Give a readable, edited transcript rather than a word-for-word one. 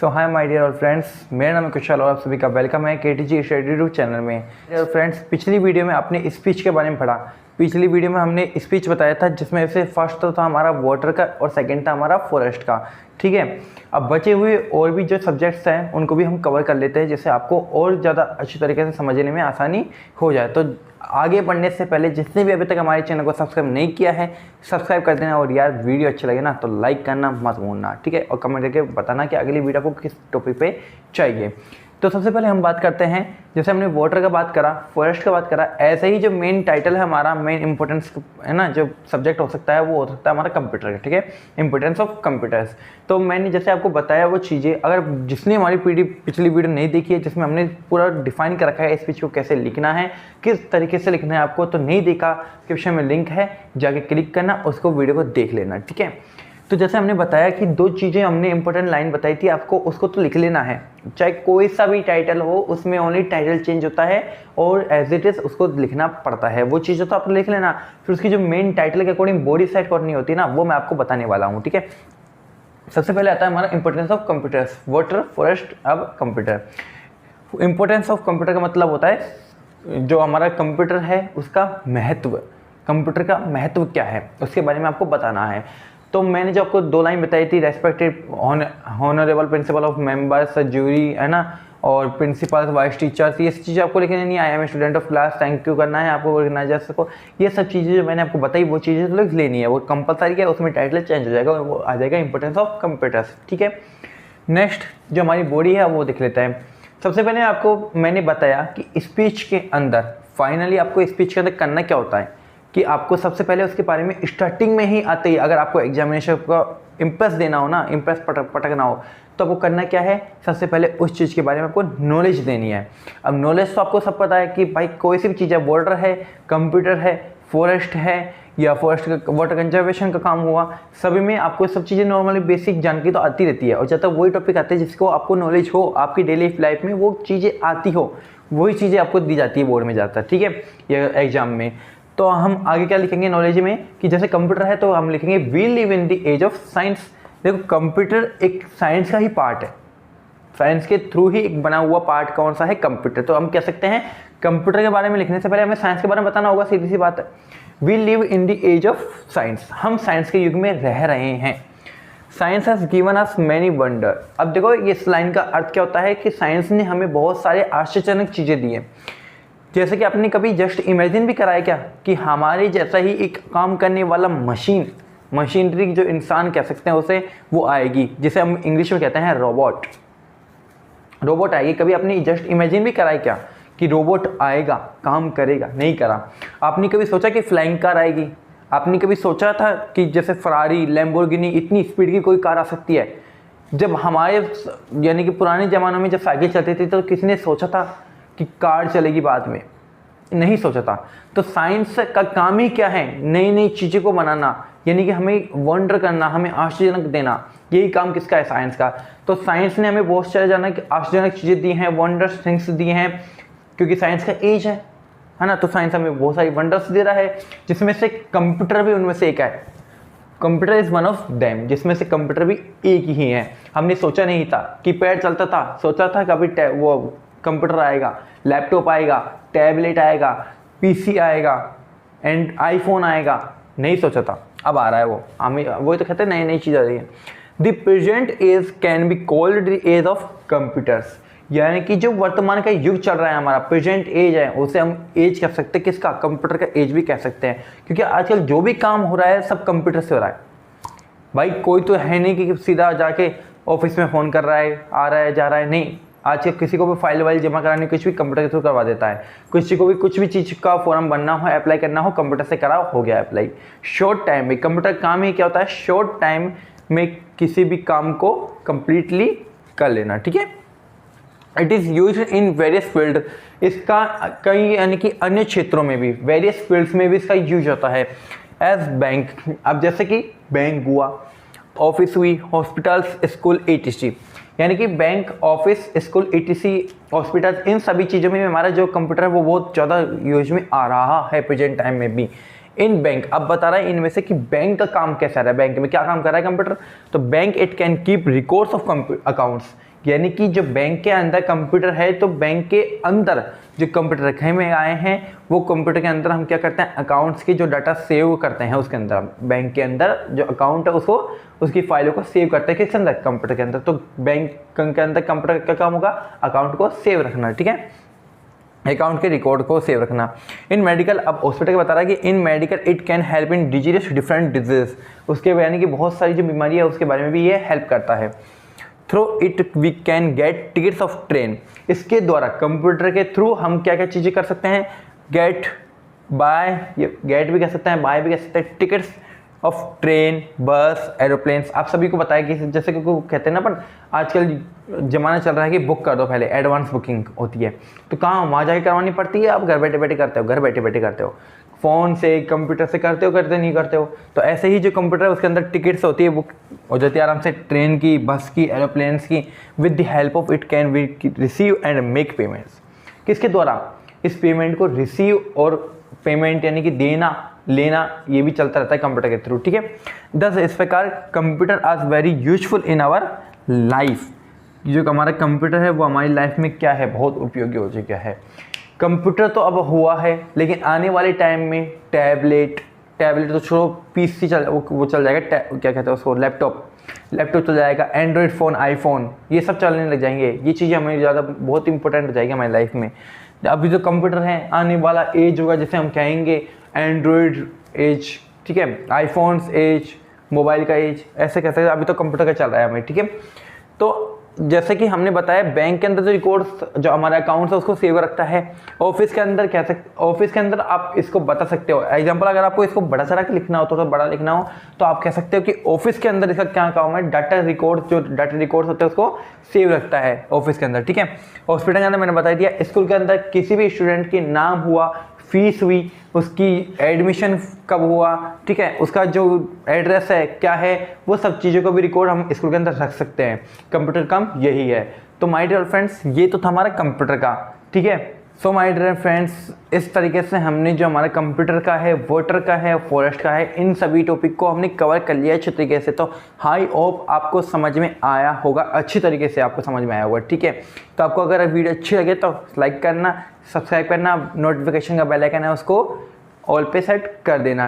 So hi my dear friends, मेरा नाम है कुशल और आप सभी का वेलकम है केटीजी स्टडी यूट्यूब चैनल में। डियर फ्रेंड्स, पिछली वीडियो में आपने स्पीच के बारे में पढ़ा। पिछली वीडियो में हमने स्पीच बताया था जिसमें से फर्स्ट तो था हमारा वाटर का और सेकंड था हमारा फॉरेस्ट का। ठीक है, अब बचे हुए और भी जो सब्जेक्ट्स हैं उनको भी हम कवर कर लेते हैं जिससे आपको और ज़्यादा अच्छी तरीके से समझने में आसानी हो जाए। तो आगे बढ़ने से पहले जिसने भी अभी तक हमारे चैनल को सब्सक्राइब नहीं किया है सब्सक्राइब कर देना, और यार वीडियो अच्छी लगे ना तो लाइक करना मत भूलना, ठीक है। और कमेंट करके बताना कि अगली वीडियो को किस टॉपिक पे चाहिए। तो सबसे पहले हम बात करते हैं, जैसे हमने वाटर का बात करा, फॉरेस्ट का बात करा, ऐसे ही जो मेन टाइटल है हमारा, मेन इंपॉर्टेंस है ना, जो सब्जेक्ट हो सकता है वो हो सकता है हमारा कंप्यूटर का। ठीक है, इंपॉर्टेंस ऑफ कंप्यूटर्स। तो मैंने जैसे आपको बताया वो चीज़ें, अगर जिसने हमारी पिछली वीडियो नहीं देखी है जिसमें हमने पूरा डिफाइन कर रखा है स्पीच को कैसे लिखना है, किस तरीके से लिखना है आपको, तो नहीं देखा डिस्क्रिप्शन में लिंक है, जाके क्लिक करना, उसको वीडियो को देख लेना। ठीक है, तो जैसे हमने बताया कि दो चीज़ें हमने इंपॉर्टेंट लाइन बताई थी आपको, उसको तो लिख लेना है। चाहे कोई सा भी टाइटल हो उसमें ओनली टाइटल चेंज होता है और एज इट इज़ उसको लिखना पड़ता है। वो चीज़ें तो आप लिख लेना, फिर उसकी जो मेन टाइटल के अकॉर्डिंग बॉडी सेट करनी होती है ना, वो मैं आपको बताने वाला हूँ। ठीक है, सबसे पहले आता है हमारा importance of computers, water, forest, अब कंप्यूटर। इंपॉर्टेंस ऑफ कंप्यूटर का मतलब होता है जो हमारा कंप्यूटर है उसका महत्व, कंप्यूटर का महत्व क्या है उसके बारे में आपको बताना है। तो मैंने जो आपको दो लाइन बताई थी, respected honourable principal of members jury, है ना, और प्रिंसिपल वाइस टीचर्स, ये चीज़ें आपको लिखनी नहीं, I am student of class, thank you करना है आपको ऑर्गेनाइजर्स को। ये सब चीज़ें जो मैंने आपको बताई वो चीज़ें तो लिख लेनी है, वो कंपलसरी है, उसमें टाइटल चेंज हो जाएगा, वो आ जाएगा इंपॉर्टेंस ऑफ कंप्यूटर्स। ठीक है, नेक्स्ट जो हमारी बॉडी है वो देख लेते हैं। सबसे पहले आपको मैंने बताया कि स्पीच के अंदर फाइनली आपको स्पीच के अंदर करना क्या होता है, कि आपको सबसे पहले उसके बारे में स्टार्टिंग में ही आते ही, अगर आपको एग्जामिनेशन को इम्प्रेस देना हो ना, इम्प्रेस पटकना हो, तो आपको करना क्या है, सबसे पहले उस चीज़ के बारे में आपको नॉलेज देनी है। अब नॉलेज तो आपको सब पता है कि भाई कोई सी भी चीज़ है, वाटर है, कंप्यूटर है, फॉरेस्ट है, या फॉरेस्ट का वाटर कंजर्वेशन का काम हुआ, सभी में आपको सब चीज़ें नॉर्मली बेसिक जानकारी तो आती रहती है। और जब तक वही टॉपिक आते हैं जिसको आपको नॉलेज हो, आपकी डेली लाइफ में वो चीज़ें आती हो, वही चीज़ें आपको दी जाती है बोर्ड में जाता है। ठीक है, या एग्जाम में। तो हम आगे क्या लिखेंगे नॉलेज में, कि जैसे कंप्यूटर है तो हम लिखेंगे we live in the age of science. देखो कंप्यूटर एक साइंस का ही पार्ट है, साइंस के थ्रू ही एक बना हुआ पार्ट कौन सा है, कंप्यूटर। तो हम कह सकते हैं कंप्यूटर के बारे में लिखने से पहले हमें साइंस के बारे में बताना होगा, सीधी सी बात है। We live in the age of science, हम साइंस के युग में रह रहे हैं। Science has given us many wonder. अब देखो इस लाइन का अर्थ क्या होता है कि साइंस ने हमें बहुत सारे आश्चर्यजनक चीज़ें दी हैं। जैसे कि आपने कभी जस्ट इमेजिन भी कराया क्या कि हमारे जैसा ही एक काम करने वाला मशीनरी जो इंसान कह सकते हैं उसे, वो आएगी, जिसे हम इंग्लिश में कहते हैं रोबोट आएगी। कभी आपने जस्ट इमेजिन भी कराया क्या कि रोबोट आएगा, काम करेगा? नहीं करा। आपने कभी सोचा कि फ्लाइंग कार आएगी? आपने कभी सोचा था कि जैसे फरारी, लैम्बोर्गिनी, इतनी स्पीड की कोई कार आ सकती है? जब हमारे यानी कि पुराने ज़मानों में जब साइकिल चलती थी तो किसी ने सोचा था कि कार चलेगी बाद में? नहीं सोचा था। तो साइंस का काम ही क्या है, नई नई चीज़ों को बनाना, यानी कि हमें वंडर करना, हमें आश्चर्यजनक देना, यही काम किसका है, साइंस का। तो साइंस ने हमें बहुत सारे आश्चर्यजनक चीज़ें दी हैं, वंडर्स थिंग्स दी हैं, क्योंकि साइंस का एज है ना। तो साइंस हमें बहुत सारी वंडर्स दे रहा है, जिसमें से कंप्यूटर भी उनमें से एक है। Computer is one of them, जिसमें से कंप्यूटर भी एक ही है। हमने सोचा नहीं था कि पैड चलता था, सोचा था कभी वो कंप्यूटर आएगा, लैपटॉप आएगा, टैबलेट आएगा, पीसी आएगा एंड आईफोन आएगा? नहीं सोचा था, अब आ रहा है वो। हमें वही तो कहते हैं नई नई चीज़ आ रही है। The present age can be called the age of computers, यानी कि जो वर्तमान का युग चल रहा है हमारा, प्रेजेंट एज है, उसे हम एज कह सकते हैं, किसका, कंप्यूटर का एज भी कह सकते हैं। क्योंकि आजकल जो भी काम हो रहा है सब कंप्यूटर से हो रहा है भाई। कोई तो है नहीं कि सीधा जाके ऑफिस में फ़ोन कर रहा है, आ रहा है, जा रहा है, नहीं। आज किसी को भी फाइल वाइल जमा करानी, कुछ भी कंप्यूटर के थ्रू करवा देता है। किसी को भी कुछ भी चीज़ का फॉर्म बनना हो, अप्लाई करना हो, कंप्यूटर से करा, हो गया अप्लाई शॉर्ट टाइम में। कंप्यूटर काम ही क्या होता है, शॉर्ट टाइम में किसी भी काम को कंप्लीटली कर लेना। ठीक है, it is use in various field, इसका कई यानी कि अन्य क्षेत्रों में भी, वेरियस फील्ड्स में भी इसका यूज होता है। एज बैंक, अब जैसे कि बैंक हुआ, ऑफिस हुई, हॉस्पिटल्स, स्कूल, etc, यानी कि bank, office, school, etc, hospital, इन सभी चीज़ों में हमारा जो कंप्यूटर है वो बहुत ज़्यादा यूज में आ रहा है प्रेजेंट टाइम में भी। इन बैंक, अब बता रहा है इनमें से कि बैंक का काम कैसा रहा है, बैंक में क्या काम कर रहा है कंप्यूटर। तो bank it can keep records of accounts, यानी कि जो बैंक के अंदर कंप्यूटर है तो बैंक के अंदर जो कंप्यूटर रखे में आए हैं वो कंप्यूटर के अंदर हम क्या करते हैं, अकाउंट्स की जो डाटा सेव करते हैं उसके अंदर, बैंक के अंदर जो अकाउंट है उसको, उसकी फाइलों को सेव करते हैं किसके अंदर, कंप्यूटर के अंदर। तो बैंक के अंदर कंप्यूटर का काम होगा अकाउंट को सेव रखना, ठीक है, अकाउंट के रिकॉर्ड को सेव रखना। इन मेडिकल, अब हॉस्पिटल का बता रहा है कि इन medical it can help in disease different disease, उसके यानी कि बहुत सारी जो बीमारी है उसके बारे में भी ये हेल्प करता है। Through it we can get tickets of train, इसके द्वारा कंप्यूटर के थ्रू हम क्या क्या चीज़ें कर सकते हैं, गेट बाय, गेट भी कह सकते हैं, बाय भी कह सकते हैं, टिकट्स ऑफ ट्रेन, बस, एरोप्लेन्स। आप सभी को बताया कि जैसे कि कहते हैं ना, पर आजकल ज़माना चल रहा है कि बुक कर दो, पहले एडवांस बुकिंग होती है, तो कहाँ वहाँ जाके करवानी पड़ती है, आप घर बैठे बैठे करते हो, घर बैठे बैठे करते हो, फ़ोन से कंप्यूटर से करते हो, करते नहीं करते हो। तो ऐसे ही जो कंप्यूटर है उसके अंदर टिकट्स होती है, बुक हो जाती है आराम से, ट्रेन की, बस की, एरोप्लेन्स की। With the help of it can we receive and make payments, किसके द्वारा, इस पेमेंट को रिसीव और पेमेंट यानी कि देना लेना ये भी चलता रहता है कंप्यूटर के थ्रू, ठीक है। दस इस प्रकार कंप्यूटर आज very useful in our life, जो हमारा कंप्यूटर है वो हमारी लाइफ में क्या है, बहुत उपयोगी हो चुका है। कंप्यूटर तो अब हुआ है, लेकिन आने वाले टाइम में टैबलेट तो छोड़ो, पीसी चल वो चल जाएगा, क्या कहते हैं उसको, लैपटॉप चल जाएगा, एंड्रॉयड फ़ोन, आईफोन, ये सब चलने लग जाएंगे। ये चीज़ें हमें ज़्यादा बहुत इंपॉर्टेंट हो जाएगी हमारी लाइफ में। अभी जो कंप्यूटर है, आने वाला एज होगा जैसे हम कहेंगे एंड्रॉयड एज, ठीक है, आईफोन्स एज, मोबाइल का एज, ऐसे कह सकते हैं। अभी तो कंप्यूटर का चल रहा है हमें, ठीक है। तो जैसे कि हमने बताया बैंक के अंदर जो रिकॉर्ड्स, जो हमारे अकाउंट्स है उसको सेव रखता है। ऑफिस के अंदर कह सकते, ऑफिस के अंदर आप इसको बता सकते हो, एग्जांपल अगर आपको इसको बड़ा चढ़ा के लिखना हो, तो बड़ा लिखना हो तो आप कह सकते हो कि ऑफिस के अंदर इसका क्या काम है, डाटा रिकॉर्ड, जो डाटा रिकॉर्ड्स होते हैं उसको सेव रखता है ऑफिस के अंदर, ठीक है। हॉस्पिटल के अंदर मैंने बता दिया, स्कूल के अंदर किसी भी स्टूडेंट के नाम हुआ, फीस हुई, उसकी एडमिशन कब हुआ, ठीक है, उसका जो एड्रेस है क्या है, वो सब चीज़ों को भी रिकॉर्ड हम स्कूल के अंदर रख सकते हैं। कंप्यूटर काम यही है। तो माय डियर फ्रेंड्स, ये तो था हमारा कंप्यूटर का, ठीक है। सो माय डियर फ्रेंड्स, इस तरीके से हमने जो हमारा कंप्यूटर का है, वाटर का है, फॉरेस्ट का है, इन सभी टॉपिक को हमने कवर कर लिया अच्छी तरीके से। तो हाई होप आपको समझ में आया होगा, अच्छी तरीके से आपको समझ में आया होगा, ठीक है। तो आपको अगर वीडियो अच्छी लगे तो लाइक करना, सब्सक्राइब करना, नोटिफिकेशन का बेल आइकन है उसको ऑल पे सेट कर देना।